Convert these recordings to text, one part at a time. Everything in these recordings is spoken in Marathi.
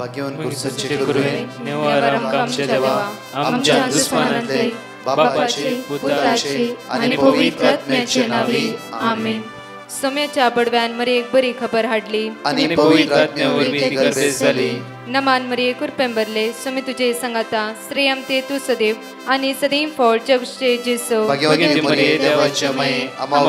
भाग्यवान कुर्सचे गुरुवे निवार आमच्या देवा आमच्या दुश्मनांतले बापाचे पुत्राचे आणि पवित्र आत्म्याचे नावे आमेन. सोम्याच्या बडव्यान मरे एक बरी खबर हाडली आणि पवित्र आत्म्यावर मी गर्भेस झाली. नमान मरे कुरपेंबरले सोमे तुझे संगाता श्रेयम ते तू सदैव आणि सदैव फळ जगचे जेसो. भाग्यवती मरिये देवाच्या माये आम्हा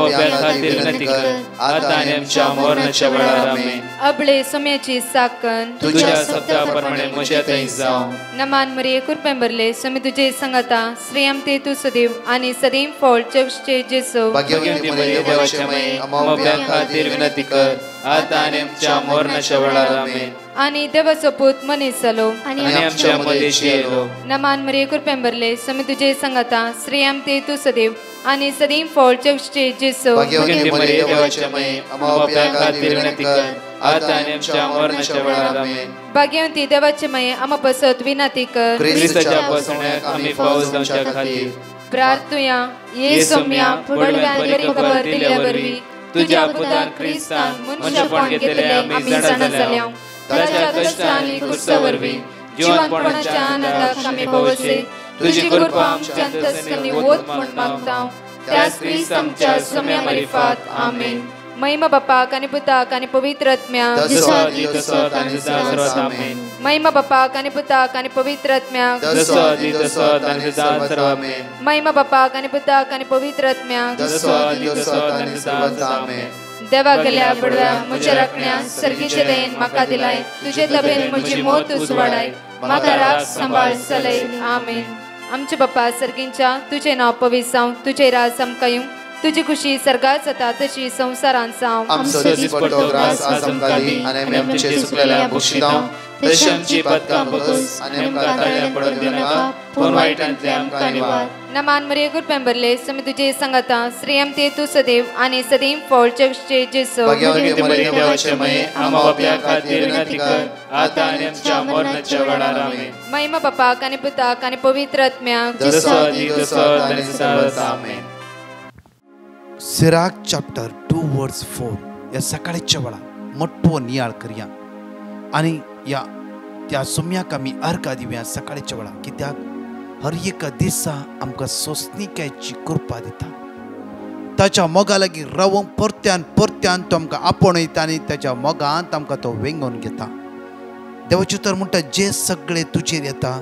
खातीर विनंती कर आता आणि आमच्या मरणाच्या वेळार आमेन. अबळे सोम्याची साकन तुझ्या शब्दाप्रमाणे म्हज्या थंय जावं. नमान मरे कुरपेंबरले सोमे तुझे संगाता श्रेयम ते तू सदैव आणि सदैव फळ जगचे जेसो. भाग्यवती मरिये देवाच्या माये आम्हा खातीर विनंती कर आता आणि आमच्या मरणाच्या वेळार आमेन. आणि देवाचो पूत मनीस जालो आणि आमच्या मदेशी येलो. नमान मरिये कुरपेंबरले सोमे तुझे संगाता श्रेयम ते तू सदैव आणि सदैव फळ जगचे जेसो. भाग्यवती मरिये देवाच्या माये आम्हा खातीर विनंती कर आता आणि आमच्या मरणाच्या वेळार आमेन. भाग्यवती देवाचे माये आम्हा पसत विनंती कर ख्रिस्ताच्या पासण्याक आम्ही पावस जावच्या खातीर प्रार्थुया. ये सोम्या बडव्यान बरी खबर दिल्या वरवी तुझ्या पुतान ख्रिस्तान मनुष्यपण घेतले आम्ही जाणा जाल्या. ताच्या कष्टांनी कुर्सावरवी जीवनपणाच्या आनंदाक आम्ही पावसे. तुझी कृपा आमच्या अंतस्करणी वोत म्हण मागता त्याच ख्रिस्त आमच्या सोम्या मार्फत आमेन. महिमा बापाक आणि पुताक आणि पवित्र आत्म्याक महिमा बापाक आणि पुताक आणि पवित्र आत्म्याक महिमा बापाक आणि पुताक आणि पवित्र आत्म्याक देवा गेल्या बडव्या म्हज्या राखण्या सर्गीचे देन म्हाका दिलाय. तुझे तबेन म्हजी मोत उजवाडाय म्हाका राख सांबाळ चलय आमेन. आमचे बापा सर्गींच्या तुझे नाव पवित्र जावं. तुझे राज आमकां येवं. तुझी खुशी सर्गात जाता तशी संसारांत जावं. आमचो दिसपट्टो ग्रास आज आमकां दी आनी आमी आमचे सुकलेल्या बक्षितां तशी आमची पातकां बकस आनी आमकां ताळ्या पडत दिनाका पूण वायटांतले आमकां निवार. नमान मरिये कुरपेंबरले सोमे तुझे संगाता श्रेयम ते तू सदैव आणि सदैव फळ जगचे जेसो. भाग्यवती मरिये देवाचे माये आम्हा बापया खातीर विनंती कर आता आनी आमच्या मरणाच्या वेळार आमेन. महिमा बापाक आणि पुताक आणि पवित्र आत्म्याक आमेन. सिराक चॅप्टर 2 वर्स 4 या सकाळच्या वेळा मोठो नियाळ करया आणि या त्या सोम्याक आमी अर्घ दिवया सकाळच्या वेळा. कित्याक हर एक दिसा आमकां सोंसणिकेची कृपा दिता. ताच्या मोगा लागीं रावूंक परत्यान परत्यान तो आमकां आपणयता आनी ताच्या मोगांत आमकां तो वेंगोवन घेता. देवाचें उतर म्हणटा जे सगळे तुजेर येता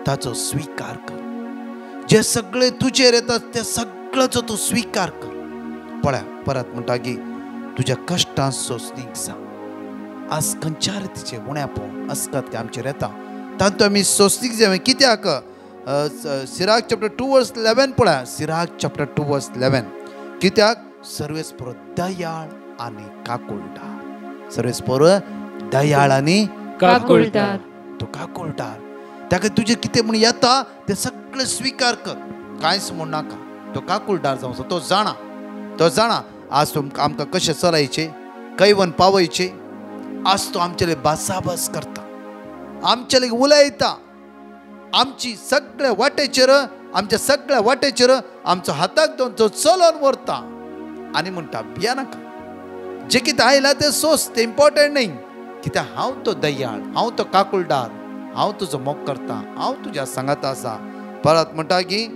ताचो स्विकार कर. जे सगळे तुजेर येता ते सगळ्याचो तूं स्विकार कर. पळया परत म्हणटा की तुज्या कश्टां सोंसणीक जा. आज खंयच्या रितीचे उण्या पळोवन अस्कत आमचेर येता तातूंत आमी सोंसणीक जावं. कित्याक सिराक चॅप्टर 2 वर्स 11 पळया. सिराक चॅप्टर 2 वर्स 11 कित्याक सर्वेस्पर दयाळ आनी काकुळटार. सर्वेस्पर दयाळ आनी काकुळटार. तो काकुळटार. ताका तुजें कितें म्हूण येता तें सगळें स्विकार कर. कांयच म्हूण नाका. तो काकुळटार जावचो. तो जाणा आज आमकां कशें चलायचे कैवन पावयचे. आज तो आमचे भासाभास करता. आमचे लेगीत उलयता. आमची सगळ्या वाटेचेर आमच्या सगळ्या वाटेचेर आमचो हाताक दोन तो चलोन व्हरता आनी म्हणटा भिया नाका. जे कितें आयलां तें सोंस. तें इम्पॉर्टंट न्ही. कित्याक हांव तो दयाळ, हांव तो काकुळटार, हांव तुजो मोग करता, हांव तुज्या सांगात आसा. परत म्हणटा की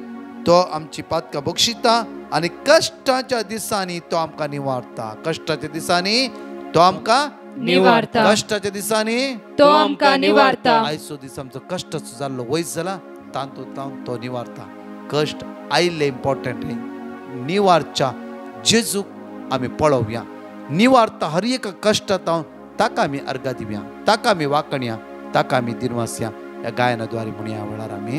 तो आमची पातकां बक्षिता आनी कश्टाच्या दिसांनी तो आमकां निवारता. कश्टाच्या दिसांनी तो आमकां निवारता. कश्टाच्या दिसांनी तो आमकां निवारता. आयचो दीस आमचो कश्ट जाल्लो वयस जाला तातूंत तो निवारता. कश्ट आयिल्ले इम्पॉर्टंट न्ही. निवारच्या जेजूक आमी पळोवया. निवारता हर एक कश्टांत ताका आमी अर्घ दिवया. ताका आमी वाकणया. ताका आमी दिनवासया. ह्या गायनाद्वारे म्हणया वेळार आमी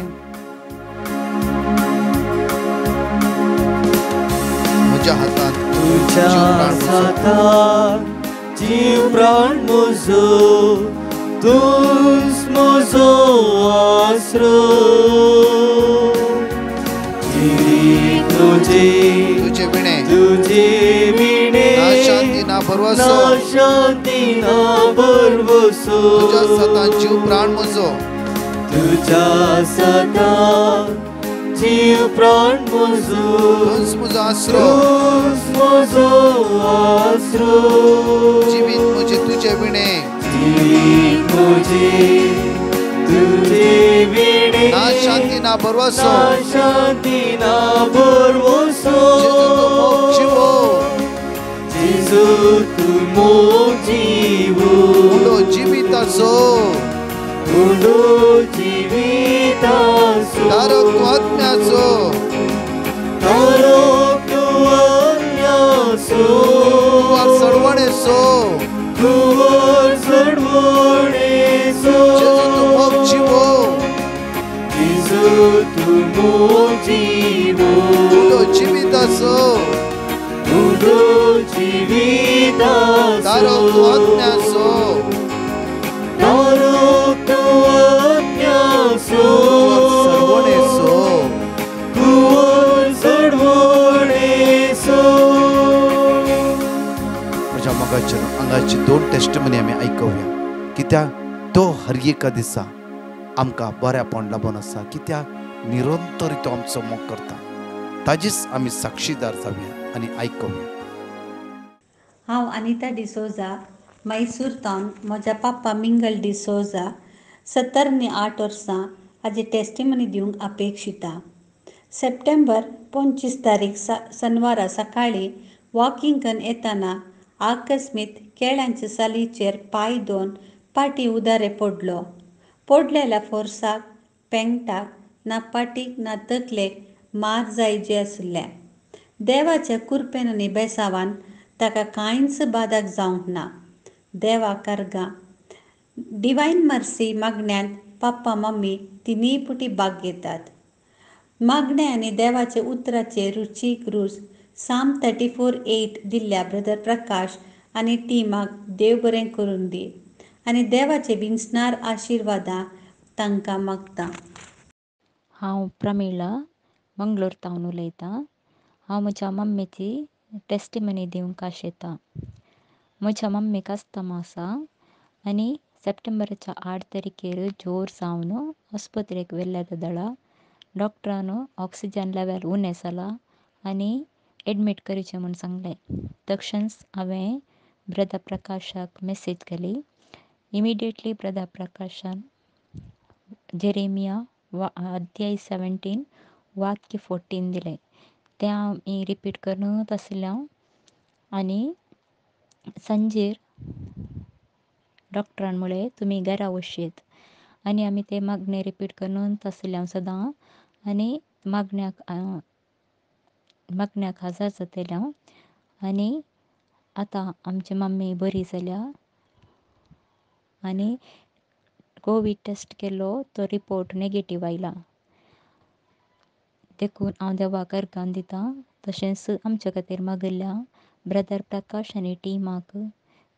तुझ्या हातांत जीव प्राण म्हजो तूंच म्हजो आसरो. तुझे विणे ना शांती ना भरवसो. तुझ्या सतान जीव प्राण म्हजो. तुझ्या सतान जीव प्राण म्हजो. तूंच म्हजो आसरो. म्हजो आसरो. जिवीत म्हजे तुजे विणे. जिवीत म्हजे तुझे विणे ना शांती ना बरवसो ना शांती ना बरवसो जेजू तू मोग जीवो उडो जीविताचो उडो जीविताचो तारक तू आज्ञाचो तारक तू आज्ञाचो कुवार सडवणेचो कुवार सडवणेचो जेजू तू मोग जीवो जेजू तू मोग जीवो उडो जीविताचो उडो जीविताचो तारक तू आज्ञाचो तारक तू आज्ञाचो सडवणेचो कुवार सडवणेचो. म्हज्या मोगाच्या आंगाची 2 टेस्टमनी आमी आयकुया कित्याक तो हर एका दिसा आमकां बऱ्यापण लाभून आसा कित्याक निरंतर तो आमचो मोग करता ताजीच आमी साक्षीदार जावया आनी आयकुया. हांव अनिता डिसोजा मैसूर तावन म्हज्या पापा मिंगल डिसोजा 78 वर्सां हाजी टेस्टिमनी दिवंक अपेक्षिता. सप्टेंबर 25 तारीख शनिवारा सकाळीं वॉकिंग करून येतना आकस्मीत केळ्यांच्या सालीचेर पांय 2 पाटी उदारे पडलेल्या फोर्साक पेंगटाक ना पाटीक ना तकलेक मार जायचे आसले. देवाच्या कृपेन आनी बेसावान ताका कांयच बादाक जावंक ना. देवा करगा डिवायन मर्सी मागण्यांत पप्पा मम्मी तिनूय पुटी भाग घेतात. मागणे आनी देवाचे उतराचे रुचीक रूच साम 34:8 दिल्ल्या ब्रदर प्रकाश आनी टिमाक देव बरें करून दी आनी देवाचे विंचणार आशिर्वादां तांकां मागता. हांव प्रमिळा मंगळूर तावन उलयतां. हांव म्हज्या मम्मीची टेस्टिमनी दिवंक आशेतां. म्हज्या मम्मीक अस्थमा आसा आनी सप्टेंबराच्या 8 तारखेर जोर जावन आस्पत्रेक व्हेल्ल्या दोळा डॉक्टरान ऑक्सिजन लेवल उणें जाला आनी एडमीट करचें म्हूण सांगलें. तक्षणच हांवें ब्रदर प्रकाशाक मेसेज केली. इमिडिएटली ब्रदर प्रकाशान जेरेमिया अध्याय 17 वाक्य 14 दिलें. तें हांव रिपीट करत आसलें आनी सांजेर डॉक्टरान म्हळें तुमी घरा वचेत आनी आमी ते मागणे रिपीट करत आसलें सदां आनी मागण्याक हजर जातलें आनी आतां आमची मम्मी बरी जाल्या आनी कोवीड टेस्ट केल्लो तो रिपोर्ट नेगेटीव आयला. देखून हांव देवाक अर्गां दितां. तशेंच आमचे खातीर मागिल्ल्या ब्रदर प्रकाश आनी टिमाक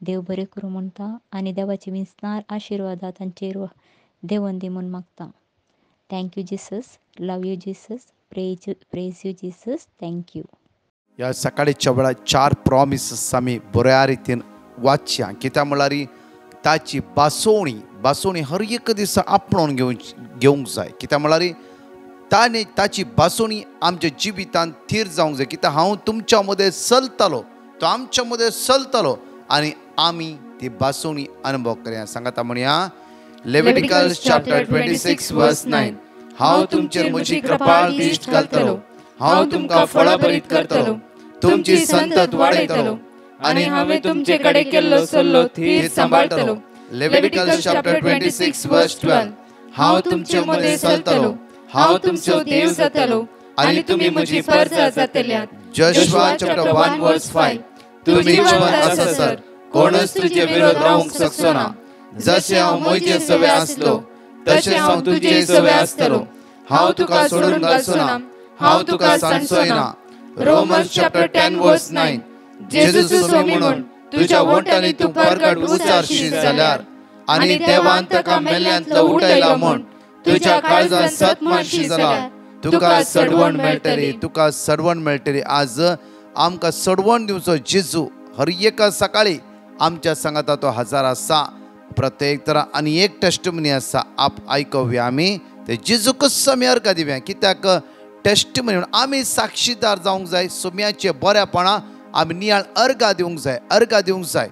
देव बरें करूं म्हणटा आनी देवाची विंचणार आशिर्वादां तांचेर देंवन दी म्हूण मागता. Thank you Jesus. Love you Jesus. Praise you Jesus. Thank you. ह्या सकाळच्या वेळार 4 प्रॉमिस आमी बऱ्या रितीन वाचया कित्याक म्हळ्यार ताची बासोवणी हर एक दिसा आपणून घेवंक जाय. कित्याक म्हळ्यार ताची बासोवणी आमच्या जिवितांत थीर जावंक जाय. कित्याक हांव तुमच्या मदें चलतलो तो आमच्या मदें चलतलो आनी आमी ती बासोवणी अनुभव करया. सांगाता म्हणया लेविटिकल्स चॅप्टर 26 वर्स 9. हांव तुमचेर म्हजी कृपाळ दिश्ट घालतलो. हांव तुमकां फळां बरीत करतलो. तुमची संतत वाडयतलो आनी हांवें तुमचे कडेन केल्लो सल्लो थीर सांबाळतलो. लेविटिकल्स चॅप्टर 26 वर्स 12. हांव तुमचे मदें चलतलो. हांव तुमचो देव जातलो आनी तुमी म्हजी प्रजा जातल्यात. जोशुआ चॅप्टर 1 वर्स 5. तूं जिवंत आससर कोणूच तुजे विरोध रावंक शकचो ना. जशें हांव मोयजे सवे आसलो तशेंच हांव तुजे सवे आसतलो. हांव तुका सोडून घालचो ना. हांव तुका सांडचोय ना. रोमन्स चॅप्टर 10 वर्स 9. जेजू सोमी म्हणून तुज्या वोटांनी तूं परगट उचारशीत जाल्यार आनी देवान ताका मेल्ल्यांतलो उठयला म्हूण तुज्या काळजांत सत मानशी जाल्यार तुका सडवण मेळटली. आज आमकां सडवण दिवचो जेजू हर एका सकाळी आमच्या सांगाता तो हजार आसा. प्रत्येक तरा आनी एक टेस्टमनी आसा आयकुया आमी ते जेजू कसो आमी अर्घ दिवया. कित्याक टेस्टमनी आमी साक्षीदार जावंक जाय. सोम्याचे बऱ्यापणा आमी नियाळ अर्घ दिवंक जाय.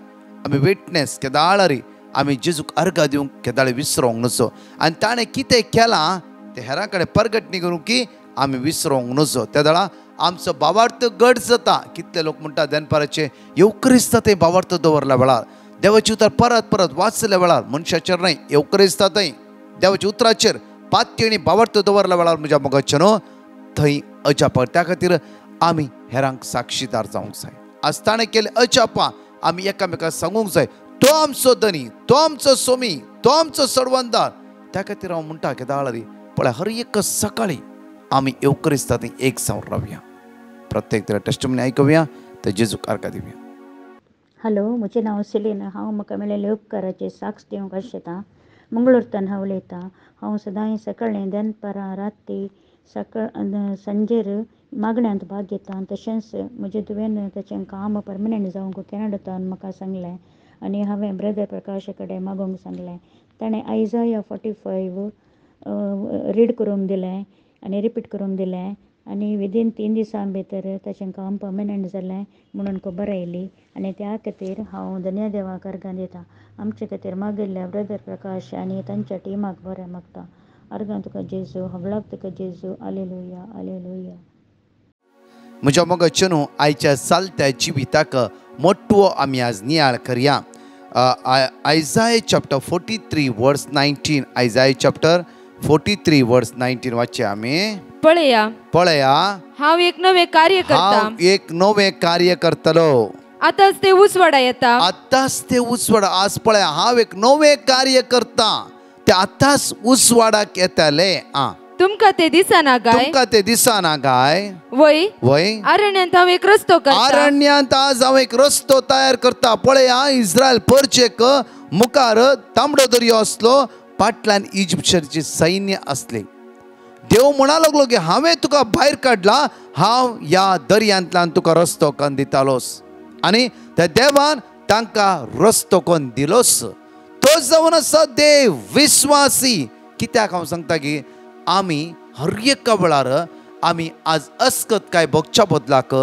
आमी विटनेस केदाळरी आमी जेजूक अर्घ दिवंक केदाळे विसरोंक नजो आनी ताणें कितें केलां ते हेरां कडेन परगटणी करूं की आमी विसरोंक नजो. त्या वेळा आमचो भावार्थ घट जाता. कितले लोक म्हणटा दनपाराचे येवकरिस्ता थंय भावार्थ दवरल्या वेळार देवाची उतर परत परत वाचल्या वेळार मनशाचेर न्हय येवकरिस्ता थंय देवाच्या उतराचेर पातयेणी भावार्थ दवरल्या वेळार म्हज्या मोगाचे न्हू थंय अजाप. त्या खातीर आमी हेरांक साक्षीदार जावंक जाय. आज ताणें केले अजापां आमी एकामेकाक सांगूंक जाय तो आमचो धनी, तो आमचो सोमी, तो आमचो सडवंदार. त्या खातीर हांव म्हणटा की दाळारी पळय हर एक सकाळी आमी येवकरिस्ता थंय एक जावन रावया. प्रत्येक तरेन टेस्टमनी आयकुया ते जेजूक अर्घ दिवया. हॅलो, म्हजें नांव सिलीना. हांव म्हाका मेळिल्ले उपकाराचे साक्ष दिवंक आशिता. मंगळूरतान हांव उलयतां. हांव सदांच सकाळीं दनपारां राती सांजेर मागण्यांत भाग घेता. तशेंच म्हजें तुवें ताचें काम परमनंट जावंक कॅनडांतल्यान म्हाका सांगलें आनी हांवें ब्रदर प्रकाशा कडेन मागोवंक सांगलें. ताणें आयजाया 45 रीड करूंक दिलें आनी रिपीट करूंक दिलें आनी विदीन 3 दिसां भितर ताचें काम परमनंट जालें म्हणून खबर आयली आनी त्या खातीर हांव धन्य देवाक अर्घ दितां. आमचे खातीर मागिल्ल्या ब्रदर प्रकाश आनी तांच्या टिमाक बरें मागता. अर्घां तुका जेजू, हवळाक तुका जेजू. Hallelujah, hallelujah. म्हज्या मोगाचे न्हू आयच्या चलत्या जिविताक मोठो आमी आज नियाळ करया. आयजाया चॅप्टर 43 वर्स 19. आयजाया चॅप्टर 43 वर्स 19 वाचया आमी. पळया हांव एक नवे कार्य करता. हांव एक नवे कार्य करतलो. आताच ते उसवाडा येता. आताच ते उसवाडा. आज पळया हांव एक नवे कार्य करता. ते आताच उसवाडाक येतले. तुमकां ते दिसना काय? तुमकां ते दिसना काय? वय वय अरण्यांत हांव एक रस्तो करता. अरण्यांत आज हांव एक रस्तो तयार करता. पळया इस्रायल परचेक मुखार तांबडो दर्यो असलो, फाटल्यान इजिप्शियनचे सैन्य असले. देव म्हणा लागलो की हांवें तुका भायर काडला, हांव ह्या दर्यांतल्यान तुका रस्तो करून दितालोस. आनी त्या देवान तांकां रस्तो करून दिलोस. तो जावन आसा देव विश्वासी. कित्याक हांव सांगता की आमी हर एका वेळार आमी आज अस्कत काय भोगच्या बदलाक,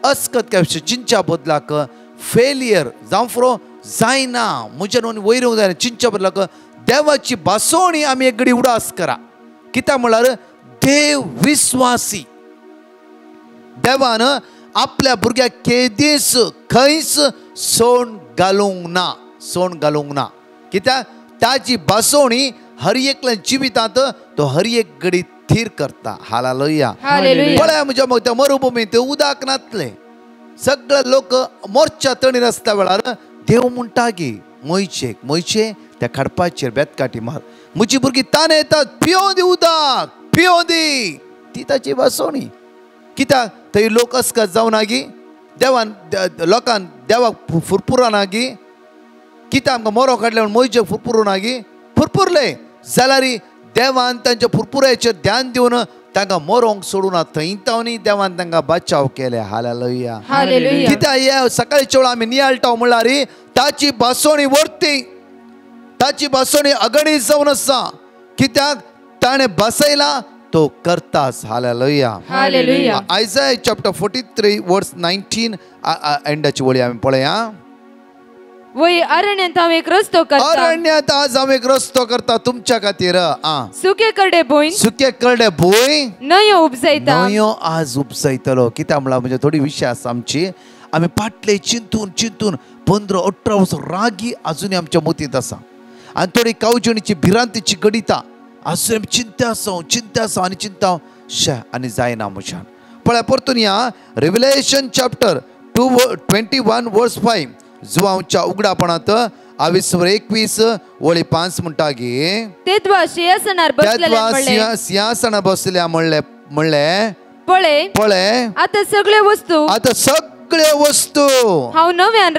अस्कत काय चिंच्या बदलाक, फेलियर जावं फुरो जायना म्हज्यान वयर जायना चिंच्या बदलाक देवाची बासोवणी आमी एक घडी उडास करा. कित्याक म्हळ्यार देव विश्वासी. देवान आपल्या भुरग्याक केदीस खंयच सोण घालूंक ना, सोण घालूंक ना. कित्याक ताची बासोवणी हर एकल्या जिवितांत तो हर एक घडी थीर करता. हालेलुया. पळया म्हज्या त्या मरुभुमींत उदक नातले. सगळे लोक मोर्चा तणीर आसता वेळार देव म्हणटा की मोयचे त्या खडपाचेर बेतकाटी मार. म्हजी भुरगीं ताने येतात, पियो दी उदक, पियो दी. ती ताची बासोवणी. कित्याक थंय लोक अस्कत जावना गी, देवान लोकांक देवाक फुरफुरना गी. कित्याक आमकां मोरो काडले म्हूण मोयचे फुरफुरूना गी. फुरफुरले जाल्यार देवान तांच्या फुरफुऱ्याचेर ध्यान दिवन तांकां मोरोंक सोडूना. थंय तावनी देवान तांकां बचाव केले. हालेलुया. कित्याक हे सकाळच्या वेळा आमी नियाळटाव म्हणल्यार ताची बासोवणी वर्ती, ताची बासोवणी अगणीत जावन आसा. कित्याक ताणें बसयला तो करतास. हालेलुया. आयजाया चॅप्टर 43 वर्स 19 एंडाची वळी आमी पळया. वय अरण्यांत हांव एक रस्तो करता. अरण्यांत आज हांव एक रस्तो करता तुमच्या खातीर. सुके करडे भूंय न्हंयो उपजयता. न्हंयो आज उपजयतलो. कित्याक म्हळ्यार म्हणजे थोडी विशय आसा आमची. आमी फाटले चिंतून 15-18 वर्सां रागी अजुनूय आमच्या मतींत आसा. आनी थोडी कावजणीची भिरांतीची गडिता अजून आमी चिंता आसा आनी चिंता आनी जायना म्हज्यान. पळय परतून या रेव्हिलेशन चॅप्टर 21 वर्स 5 जुवांच्या उगडापणांत 21 वळी 5 म्हणटा की तेदवा सिंहासनार बसल्या म्हणले पळय आतां सगळे वस्तू हांव नव्यान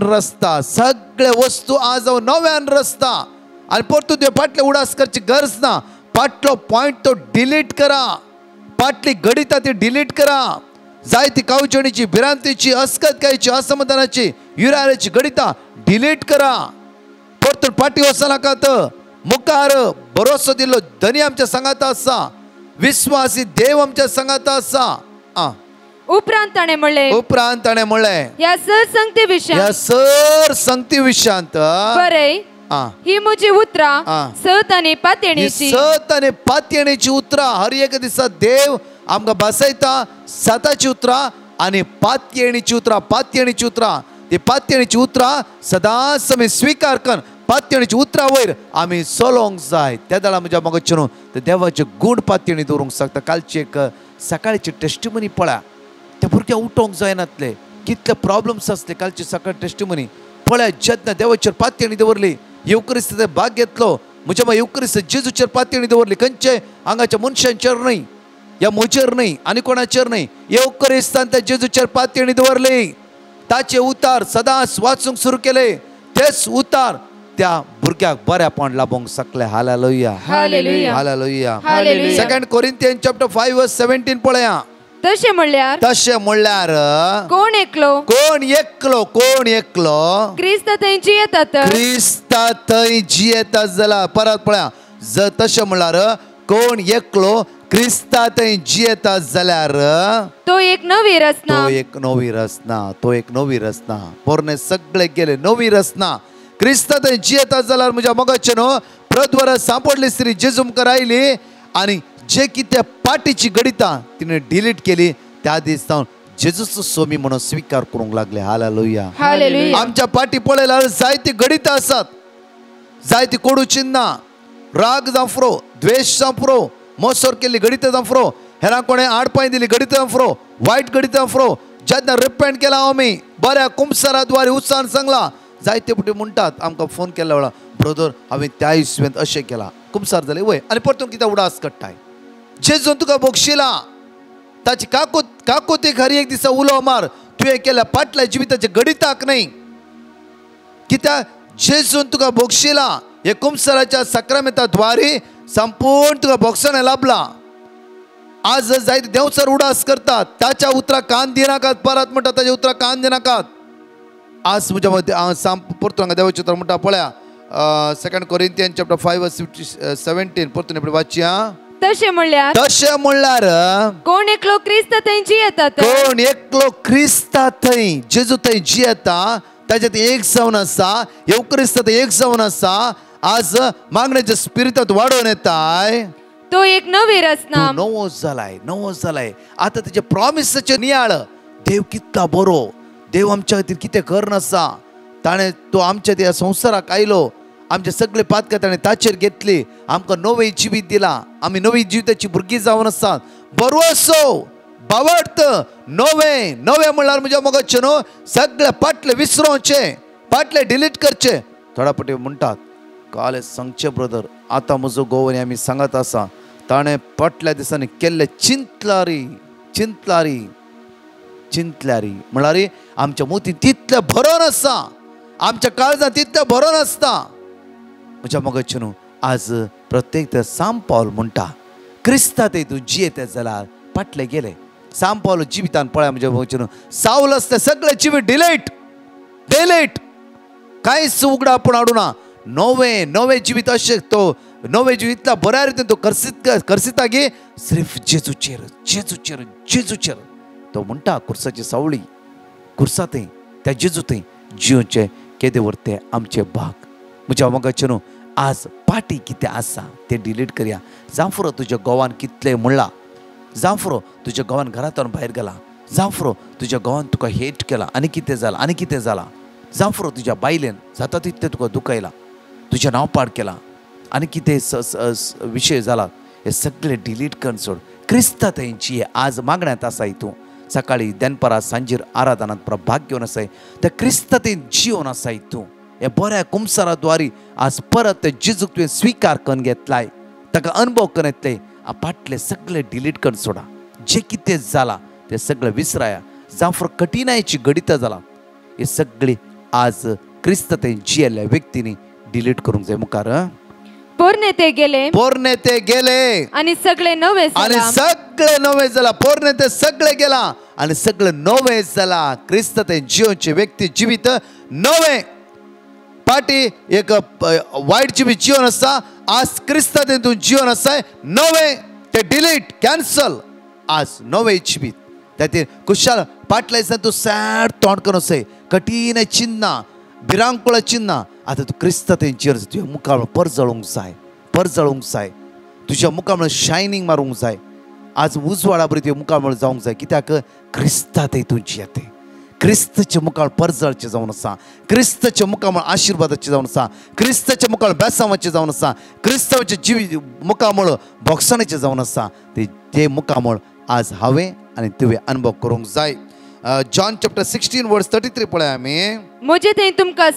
रचता. सगळे वस्तू आज हांव नव्यान रचता. आनी परतून ते फाटले उडास करची गरज ना. फाटलो पॉयंट तो डिलीट करा. फाटली गडिता ती डिलीट करा. जाय ती कावजणीची भिरांतीची अस्कतकायची असमाधानाची युराची गडिता डिलीट करा. परतून फाटी वचना नाकात. मुखार भरोसो दिल्लो धनी आमच्या संगात आसा. विश्वासी देव आमच्या संगात आसा. उपरांत ताणे म्हणले ह्या संगती विशयांत बरे ही म्हजी उतरां सत आनी पातयेणीची उतरां हर एक दिसा देव आमकां बसयता सताची उतरां आनी पातयेणीची उतरां ती पातयेणीची उतरां सदांच आमी स्वीकार करून पातयेणीची उतरां वयर आमी चलोंक जाय. त्या दाळा म्हज्या मोगाचे न्हू ते देवाचे गूण पातयेणी दवरूंक शकता. कालची एक सकाळची टेस्टिमनी पळया, त्या भुरग्या उठोंक जायनातले, कितले प्रॉब्लम्स आसले. कालची सकाळ टेस्टिमनी पळया, जेन्ना देवाचेर पातयेणी दवरली, येवकरिस्ताचे भाग घेतलो, म्हज्या येवकरिस्त जेजूचेर पातयेणी दवरली. खंयचे हांगाच्या मनशांचेर न्हय, ह्या म्हजेर न्हय आनी कोणाचेर न्हय, येवकरिस्तान त्या जेजूचेर पातयेणी दवरली. ताचे उतार सदांच वाचूंक सुरू केले. तेच उतार त्या भुरग्याक बऱ्यापण लाभोंक शकले. Hallelujah, hallelujah, hallelujah. 2 Corinthian chapter 5:17 पळया. तशें म्हणल्यार कोण एकलो क्रिस्त थंय जियेतात जाल्यार परत पळया. तशें म्हणल्यार कोण एकलो क्रिस्ता थंय जियेता जाल्यार तो एक नवी रचना. पोरणे सगळे गेले, नवी रचना. क्रिस्ता थंय जियेता जाल्यार म्हज्या मोगाचे न्हू प्रद्वार सांपडली स्त्री जेजू मुखार आयली आनी जे कितें पाटीची गडिता तिने डिलीट केली. त्या दीस जावन जेजूचो सोमी म्हणून स्वीकार करूंक लागले. Hallelujah, hallelujah. आमच्या पाटी पळयल्यार जायती गडिता आसात, जायती कोडू चिन्नां, राग जावं फुरो, द्वेष जावं फुरो, मोसोर केल्ली गडिता जावं फुरो, हेरां कोणें आडपांय दिली गडिता जावं फुरो, वायट गडिता जावं फुरो. जेन्ना रिपेंट केला आमी बऱ्या कुमसारा द्वारे उत्साहान सांगला. जायते पुटी म्हणटात आमकां फोन केल्या वेळा, ब्रदर हांवें त्या इस्वेंत अशें केलां, कुमसार जालें वय आनी परतून कित्याक उडास काडटाय. जेजून तुका बोगशिला, ताची काकुतीक हर एक दिसा उलो मार. तुवें केल्या फाटल्या जिविताच्या गडिताक न्हय, कित्याक जेजून तुका बोगशिला. हे कुमसाराच्या सक्रामेंता द्वारे संपूर्ण तुका बोगसणें लाभलां. आज जायते देंवसर उडास करतात, ताच्या उतराक कान दिनाकात. परत म्हणटा ताच्या उतराक कान दिनाकात. आज म्हज्या मदीं हांव परतून हांगा देवाचें उतर म्हणटा पळया. 2 कोरिंथियन चॅप्टर 5:17 परतून एपडी वाचया. तशें म्हणल्यार कोण एकलो क्रिस्त थंय जेजू थंय जियेता, ताच्यात एक जावन आसा, येवकरिस्त एक जावन आसा. आज मागण्याच्या स्पिरितांत वाडोवन येताय. तो एक नवी रचना, नवो जालाय. आता त्याच्या प्रॉमिसाचे नियाळ. देव कितला बरो, देव आमच्या खातीर कितें करनासा. ताणें तो आमच्या त्या संवसाराक आयलो, आमचे सगळे पातकां ताणें ताचेर घेतली, आमकां नवें जिवीत दिलां. आमी नवी जिविताची भुरगीं जावन आसात. बरो असो बावडत नवें म्हणल्यार म्हज्या मोगाचे न्हू सगळे फाटले विसरोवचे, फाटले डिलीट करचे. थोड्या पटी म्हणटात काल सांगचे ब्रदर, आतां म्हजो गोवणी आमी सांगत आसा, ताणें फाटल्या दिसांनी केल्ले चिंतल्यारी म्हळ्यार आमच्या मोतीन तितलें भरोन आसा, आमच्या काळजांत तितलें भरोन आसता. म्हज्या मोगाचे न्हू आज प्रत्येक साम पावल म्हणटा क्रिस्ता थंय तूं जियेता जाल्यार फाटले गेले. साम पावल जिवितान पळया म्हज्या मोगाचे न्हू सावल आसता सगळे जिवीत डिलीट. कांयच उगडा पूण हाडूना. नवे जिवीत अशें तो नवे जिवीत इतल्या बऱ्या रितीन तो करसिता गे सिर्फ जेजूचेर. तो म्हणटा कुर्साची सावळी कुर्सा थंय त्या जेजू थंय जियोचे केदे व्हरते आमचे भाग. म्हज्या मोगाचे न्हू आज पाटी कितें आसा तें डिलीट करया. जावं फुरो तुज्या गोवान कितलें म्हणलां, जावं फुरो तुज्या गोवान घरांतल्यान भायर गेला, जावं फुरो तुज्या गोवान तुका हेट केला आनी कितें जालां, जावं फुरो तुज्या बायलेन जाता तितलें तुका दुखयलां, तुजें नांव पाड केलां आनी कितें विशय जाला, हे सगळे डिलीट करून सोड. क्रिस्ता थंयची आज मागण्यांत आसा. हितूं सकाळी दनपरां सांजेर आराधनांत भाग घेवन आसाय. त्या क्रिस्ता थंय जिवन आसा. हितूं हे बऱ्या कुमसारा द्वारे आज परत ते जेजूक तुवें स्वीकार करून घेतलाय, ताका अनुभव करून येतले. फाटले सगळे डिलीट करून सोडा. जे कितें जाला ते सगळे विसराया. जावं फुरो कठिनायची गडिता जाला, हे सगळी आज क्रिस्त थंय जियेल्ल्या व्यक्तींनी डिलीट करूंक जाय. मुखार पोरणे ते गेले आणि सगळे नवे जाला. पोरणे ते सगळे गेला आणि सगळे नवे जाला. क्रिस्त थंय जियोचे व्यक्ती जिवीत नवे. पाटी एक वायट जिवीत जीवन आसा, आज क्रिस्ता थंय तूं जीवन आसाय नवे. ते डिलीट कॅन्सल. आज नवे जिवीत त्यातील कुशाल पाटला दिसता तू सॅड तोंड करून सय कठीण चिन्ह भिरांकुळ चिन्ह आता तू क्रिस्त तेंचेर तुझ्या मुखार पर जळूंक जाय तुझ्या मुखार शायनिंग मारूंक जाय आज उजवाडा बरी तुझ्या मुखार जावंक जाय कित्याक क्रिस्ता ते तुमची येते क्रिस्तच्या मुखार परजळचे जावन आसा क्रिस्तच्या मुखार आशिर्वादाचे जावन आसा क्रिस्तच्या मुखार बेसांवाचे जावन आसा क्रिस्तवाच्या जीव मुखार भोगसणाचे जावन आसा ते मुखार आज हांवें आनी तुवें अनुभव करूंक जाय जॉन चॅप्टर 16 वर्स 33 पळय आमी म्हजे थंय तुमकां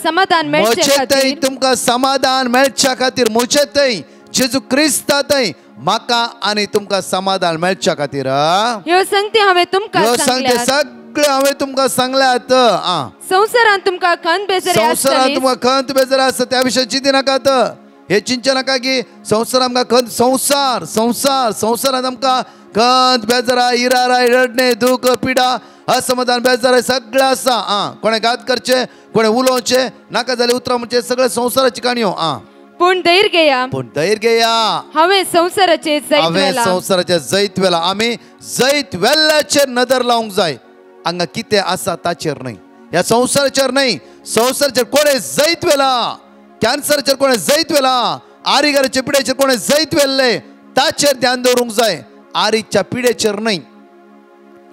समाधान मेळच्या खातीर म्हजे थंय जेजू क्रिस्त थंय म्हाका आनी तुमकां समाधान मेळच्या खातीर ह्यो सांगते हांवें तुमकां सगळें हांवें तुमकां सांगल्यात संवसारांत तुमकां खंत बेजार आसता त्या विशयी चिंती नाकात हे चिंचे नाका की संवसार आमकां खंत संवसारांत आमकां खंत बेजारा इरारा रडणे दुख पिडा असमाधान बेजार सगळें आसा कोणे घात करचे कोणे उलोवचे नाका जाल्यार उतरां म्हणचे सगळे संवसाराची काणयो पूण धैर्य घेया हांवें संवसाराचे जैत वेला आमी जैत वेल्ल्याचेर नदर लावंक जाय हांगा कितें आसा ताचेर न्हय ह्या संवसाराचेर न्हय संवसाराचेर कोणे जैत वेला कॅन्सराचेर कोणे जैत वेला आरिगाराच्या पिड्याचेर कोणे जैत वेल्ले ताचेर ध्यान दवरूंक जाय आरीच्या पिड्याचेर न्हय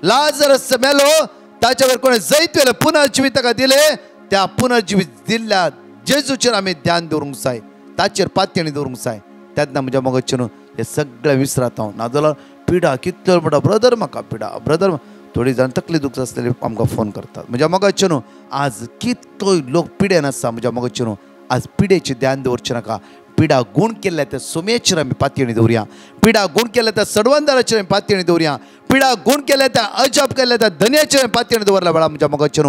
लाजरस मेलो ताचेर कोणे जैत वेले पुनर्जीवीत ताका दिले त्या पुनर्जीवीत दिल्ल्या जेजूचेर आमी ध्यान दवरूंक जाय ताचेर पातयेणी दवरूंक जाय तेन्ना म्हज्या मोगाचेर हे सगळें विसरात हांव नाजाल्यार पिडा कितलो म्हणटा ब्रदर म्हाका पिडा ब्रदर थोडी जाण तकली दुखता आसलेली आमकां फोन करतात म्हज्या मोगाचेर आज कितलोय लोक पिडेन आसा म्हज्या मोगाचेर आज पिडेचेर ध्यान दवरचें नाका पिडा गूण केल्ल्या त्या सोम्याचेर आमी पातयेणी दवरया पिडा गूण केल्ल्या त्या सडवंदाराचेर आमी पातयेणी दवरया पिडा गूण केल्ल्या त्या अजाप केल्ल्या त्या धन्याचेर पातयेणी दवरल्या वेळा म्हज्या मोगाचेर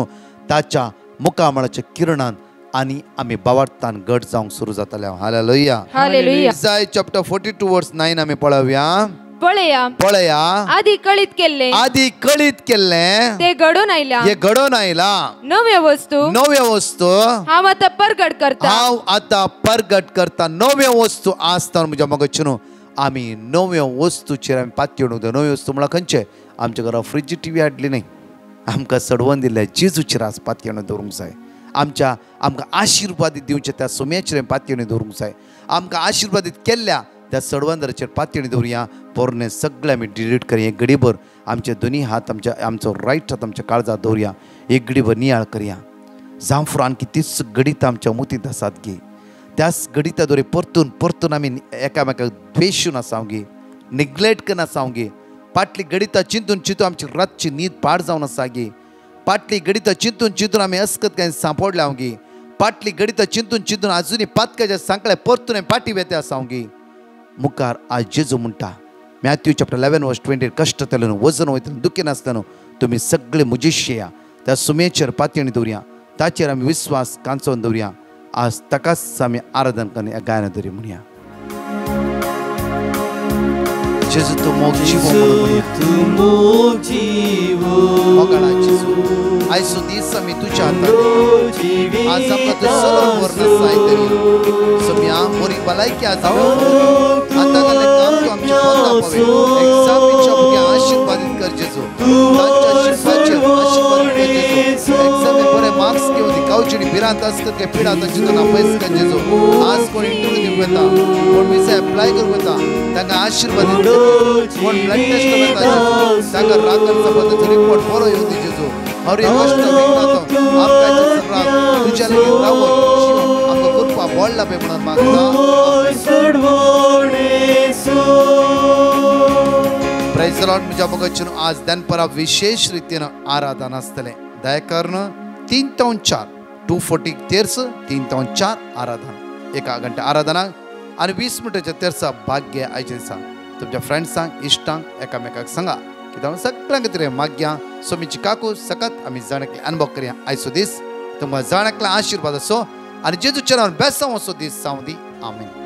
ताच्या मुखामळाच्या किरणान आनी आमी बावार्थान घट जावंक सुरू जातले हालेलुया इसाय चॅप्टर 42 वर्स 9 आमी पळया आदी कळीत केल्ले ते घडोवन आयला नव्यो वस्तू हांव आतां परगट करता नव्यो वस्तू आसतना म्हज्या मोगाचेर आमी नव्यो वस्तूचेर आमी पातयेणी दवरता नव्यो वस्तू म्हळ्यार खंयचे आमच्या घरा फ्रीज टीव्ही हाडली न्हय आमकां सडवून दिल्ल्या जेजूचेर आज पातयेणी दवरूंक जाय आमकां आशिर्वादीत दिवचे त्या सोम्याचेर पातयेणी दवरूंक जाय आमकां आशिर्वादीत केल्ल्या त्या सडवंदराचेर पातयेणी दवरया पोरणे सगळें आमी डिलीट करया एक घडीभर आमचे दोनी हात आमचो रायट हात आमच्या काळजात दवरया एक घडीभर नियाळ करया जावं फुडें आणखी तीच गडीत आमच्या मुतींत आसात गे त्याच गडिता दवरी परतून आमी एकामेकाक द्वेशून आसांव गे निग्लेक्ट करून आसांव गे पाटली गडिता चिंतून आमची रातची न्हीद पाड जावन आसा गे पाटली गडिता चिंतून आमी अस्कत काय सांपडल्या गे पाटली गडिता चिंतून आजुनी पातकाच्या सांकळे परतून पाटी वेते आसांव गे मुखार आज जेजू म्हणटा मॅथ्यू चॅप्टर 11 वर्स 20 कश्ट तेलन वजन वयतलें दुखी नासतना तुमी सगळे मुजेशी या त्या सुमेचेर पातयेणी दवरया ताचेर आमी विश्वास कांचोवन दवरया आज ताकाच आमी आराधन करून ह्या गायना दवरी म्हणया जेजू तू मोग जीवो मोगाळा जेजू आयसो दीस आमी तुज्या हातांत आज आमकां तूं सगळं वर्ण साय तरी सम्या मोरी भलायकी आज आतां जालें काम तूं आमच्या पोंदा पवे एक्झामीच्या भुरग्यांक आशिर्वादीत कर जेजू तांच्या शिल्पाचेर आशिर्वादीत कर जेजू एक्झामी बरे मार्क्स घेवन दी कावचिडी भिरांत आसतात काय पिडा तांची तूं नापयस कर जेजू आज कोण इंटरव्यू दिवंक येता कोण विजा एप्लाय करूंक येता तांकां आशिर्वादीत कर कोण ब्लड टेस्ट करता तांकां रातचा पद्धतीन रिपोर्ट बरो येवं दी जेजू हर एक कष्ट विघ्नात आमकां सगळ्यांक तुज्या लागीं रावून आमकां कृपा बोडला पे म्हणून मागता प्रेज द लॉर्ड म्हज्या मोगाचेर आज दनपरा विशेष रितीन आराधना आसतलें दया करून 3 ते 4 240 तेर्स 3 ते 4 आराधना 1 घंटा आराधना आनी 20 मिनटाच्या तेर्सा भाग्य आयच्या दिसा तुमच्या फ्रेंड्सांक इश्टांक एकामेकाक सांगा कित्याक सगळ्यांक कितें माग्या सोमीची काकू सकत आमी जाणेकले अनुभव करया आयचो दीस तुमकां जाणेकले आशिर्वाद असो आनी जेजूच्या नांवान बेसांव असो दीस जावं दी आमीन